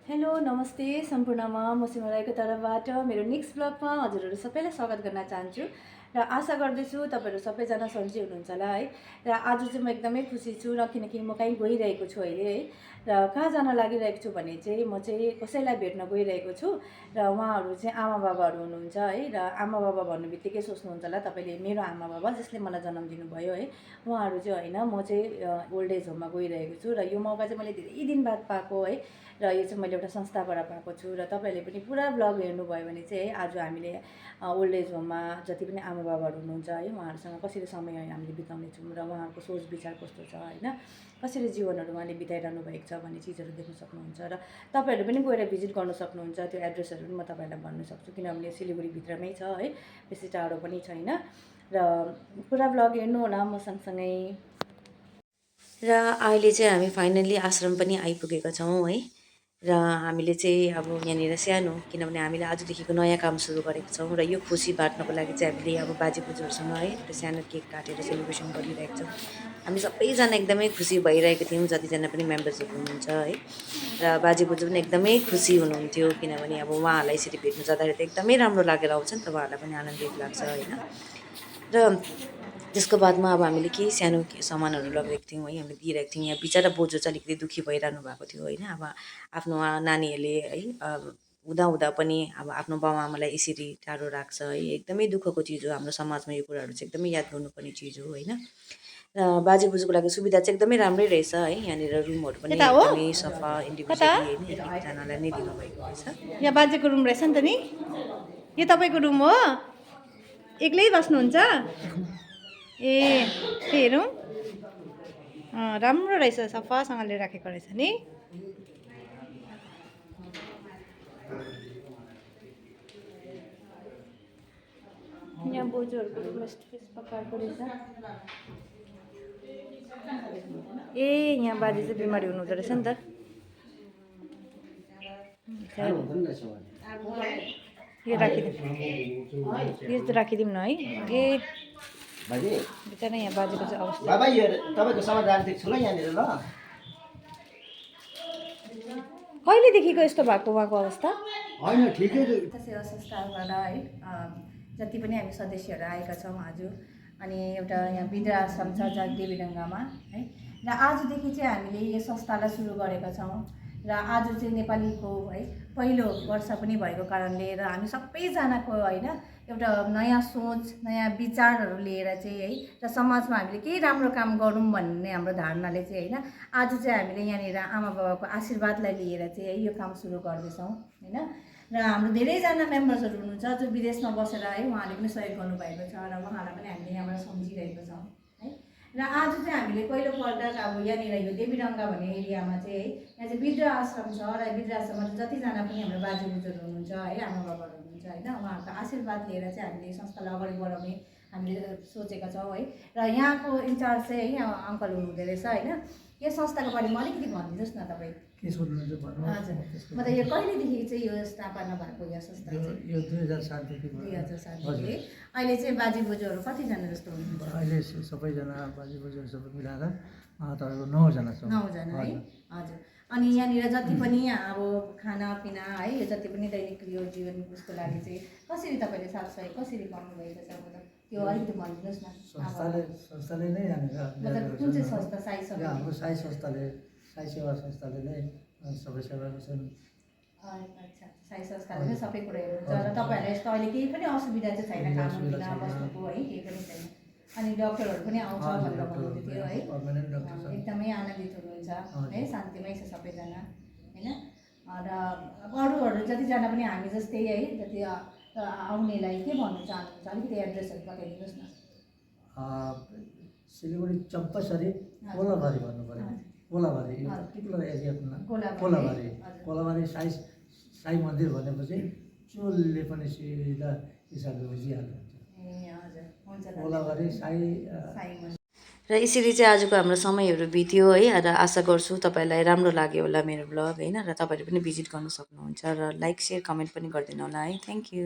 Hello नमस्ते सम्पूर्णमा म सिमराईको तर्फबाट मेरो नेक्स्ट ब्लगमा हजुरहरू सबैलाई स्वागत गर्न चाहन्छु र आशा गर्दैछु तपाईँहरू सबैजना सन्चै हुनुहुन्छ होला है। र आज चाहिँ म एकदमै खुसी छु र किनकि म कहीँ गइरहेको छु अहिले है। र कहाँ जान लागिरहेको छु भने चाहिँ म चाहिँ कसैलाई भेट्न गइरहेको छु र उहाँहरू चाहिँ आमा बाबाहरू हुनुहुन्छ है। र आमा बाबा भन्नु बित्तिकै सोच्नुहुन्छ होला तपाईँले मेरो आमा बाबा जसले मलाई जन्म दिनुभयो है उहाँहरू चाहिँ होइन, म चाहिँ ओल्ड एज होममा गइरहेको छु र यो मौका चाहिँ मैले धेरै दिन बाद पाएको है। र यो चाहिँ मैले एउटा संस्थाबाट पाएको छु र तपाईँहरूले पनि पुरा ब्लग हेर्नुभयो भने चाहिँ है आज हामीले ओल्ड एज होममा जति पनि आमा बाबाहरू हुनुहुन्छ है उहाँहरूसँग कसरी समय हामीले बिताउने छौँ र उहाँहरूको सोच विचार कस्तो छ होइन, कसरी जीवनहरू उहाँले बिताइरहनु भएको छ भन्ने चिजहरू देख्न सक्नुहुन्छ। र तपाईँहरू पनि गएर भिजिट गर्नु सक्नुहुन्छ। त्यो एड्रेसहरू पनि म तपाईँहरूलाई भन्न सक्छु किनभने सिलिगुडीभित्रमै छ है, बेसी टाढो पनि छैन। र पुरा ब्लग हेर्नु होला म सँगसँगै। र अहिले चाहिँ हामी फाइनल्ली आश्रम पनि आइपुगेका छौँ है। र हामीले चाहिँ अब यहाँनिर सानो, किनभने हामीले आजदेखिको नयाँ काम सुरु गरेको छौँ र यो खुसी बाँड्नको लागि चाहिँ हामीले अब बाजे बोजूहरूसँग है एउटा सानो केक काटेर सेलिब्रेसन गरिरहेको छौँ। हामी सबैजना एकदमै खुसी भइरहेको थियौँ, जतिजना पनि मेम्बर्सहरू हुनुहुन्छ है। र बाजे बोजू पनि एकदमै खुसी हुनुहुन्थ्यो किनभने अब उहाँहरूलाई यसरी भेट्नु जाँदाखेरि त एकदमै राम्रो लागेर आउँछ नि त, उहाँहरूलाई पनि आनन्दित लाग्छ होइन। र त्यसको बादमा अब हामीले केही सानो सामानहरू लगेको थियौँ है, हामीले दिइरहेको थियौँ। यहाँ बिचरा बोजू चाहिँ अलिकति दुःखी भइरहनु भएको थियो होइन। अब आफ्नो नानीहरूले है हुँदा पनि अब आफ्नो बाउ आमालाई यसरी टाढो राख्छ है, एकदमै दुःखको चिज हो। हाम्रो समाजमा यो कुराहरू चाहिँ एकदमै याद गर्नुपर्ने चिज हो होइन। र बाजे बोजूको लागि सुविधा चाहिँ एकदमै राम्रै रहेछ है। यहाँनिर रुमहरू पनि यता हो एकदमै सफा कता इन्डिभिजुअली होइन, एक एकजनालाई नै दिनुभएको रहेछ। यहाँ बाजेको रुम रहेछ नि त नि, यो तपाईँको रुम हो, एक्लै बस्नुहुन्छ ए। हेरौँ राम्रो रहेछ, सफासँगले राखेको रहेछ नि। यहाँ बोजूहरूको रुम पकाएको रहेछ ए। यहाँ बाजे चाहिँ बिमारी हुनुहुँदो रहेछ नि त। यो राखिदिउँ, यो त राखिदिउँ न है। ए बिचरा यहाँ बाजेको चाहिँ अवस्था। बाबा यो तपाईँको सामान राखिदिएको छु ल यहाँनिर ल। कहिलेदेखिको यस्तो भएको उहाँको अवस्था? होइन ठिकै छ। सेवा संस्थाबाट है जति पनि हामी सदस्यहरू आएका छौँ आज। अनि एउटा यहाँ वृद्ध आश्रम छ जहाँ देवीडङ्गामा है। र आजदेखि चाहिँ हामीले यो संस्थालाई सुरु गरेका छौँ। र आज चाहिँ नेपालीको है पहिलो वर्ष पनि भएको कारणले र हामी सबैजनाको होइन एउटा नयाँ सोच नयाँ विचारहरू लिएर चाहिँ है र समाजमा हामीले केही राम्रो काम गरौँ भन्ने हाम्रो धारणाले चाहिँ होइन आज चाहिँ हामीले यहाँनिर आमा बाबाको आशीर्वादलाई लिएर चाहिँ है यो काम सुरु गर्दैछौँ होइन। र हाम्रो धेरैजना मेम्बर्सहरू हुनुहुन्छ जो विदेशमा बसेर है उहाँहरूले पनि सहयोग गर्नुभएको छ र उहाँहरूलाई पनि हामीले यहाँबाट सम्झिरहेको छौँ है। र आज चाहिँ हामीले पहिलोपल्ट अब यहाँनिर यो देवीडङ्गा भन्ने एरियामा चाहिँ है यहाँ चाहिँ वृद्ध आश्रम छ र वृद्ध आश्रममा चाहिँ जतिजना पनि हाम्रो बाजे बोजूहरू हुनुहुन्छ है आमा बाबाहरू हुनुहुन्छ होइन उहाँहरूको आशीर्वाद लिएर चाहिँ हामीले संस्थालाई अगाडि बढाउने हामीले सोचेका छौँ है। र यहाँको इन्चार्ज चाहिँ है अङ्कल हुनुहुँदो रहेछ होइन। यो संस्थाको बारेमा अलिकति भनिदिनुहोस् न तपाईँ। के सोध्नुहुन्छ भन्नु? हजुर मतलब यो कहिलेदेखि चाहिँ यो स्थापना भएको यो संस्था? यो 2007देखि 2007देखि। अहिले चाहिँ बाजे बोजूहरू कतिजना जस्तो हुनुहुन्छ? अहिले सबैजना बाजे बोजूहरू सबै मिलाएर तपाईँको 9जना छौँ। 9जना है हजुर। अनि यहाँनिर जति पनि अब खानापिना है यो जति पनि दैनिक यो जीवन उसको लागि चाहिँ कसरी तपाईँले साफसफाइ कसरी गर्नुभएको छ मतलब त्यो अलिकति भनिदिनुहोस् न। संस्थाले नै मतलब कुन चाहिँ संस्था? साई सभा? हाम्रो साई संस्थाले, साई सेवा संस्थाले नै सबै सेवा गर्छन्। अच्छा, साई संस्थाले नै सबै कुरा हेर्नुहुन्छ र तपाईँहरूलाई यस्तो अहिले केही पनि असुविधा चाहिँ छैन खानुपिना बस्नुको है केही पनि छैन। अनि डक्टरहरू पनि आउँछ भनेर भन्नुहुँदै थियो है। एकदमै आनन्दित हुनुहुन्छ है, शान्तिमै छ सबैजना होइन। र अरूहरू जतिजना पनि हामी जस्तै है जति आउनेलाई के भन्नु चाहनुहुन्छ अलिकति एड्रेसहरू बताइदिनुहोस् न। सिलगढी चम्पासरी कोलाबारी भन्नु पऱ्यो। कोलाबारी यो पर्टिकुलर एरियाको नाम कोलाबारी। कोलाबारी साई साई मन्दिर भनेपछि चोलले पनि सिधा हिसाबले बुझिहाल्नुहुन्छ। कोलाबारी साई। र यसरी चाहिँ आजको हाम्रो समयहरू बित्यो है। र आशा गर्छु तपाईँलाई राम्रो लाग्यो होला मेरो ब्लग होइन। र तपाईँहरू पनि भिजिट गर्न सक्नुहुन्छ र लाइक सेयर कमेन्ट पनि गरिदिनु होला है। Thank you.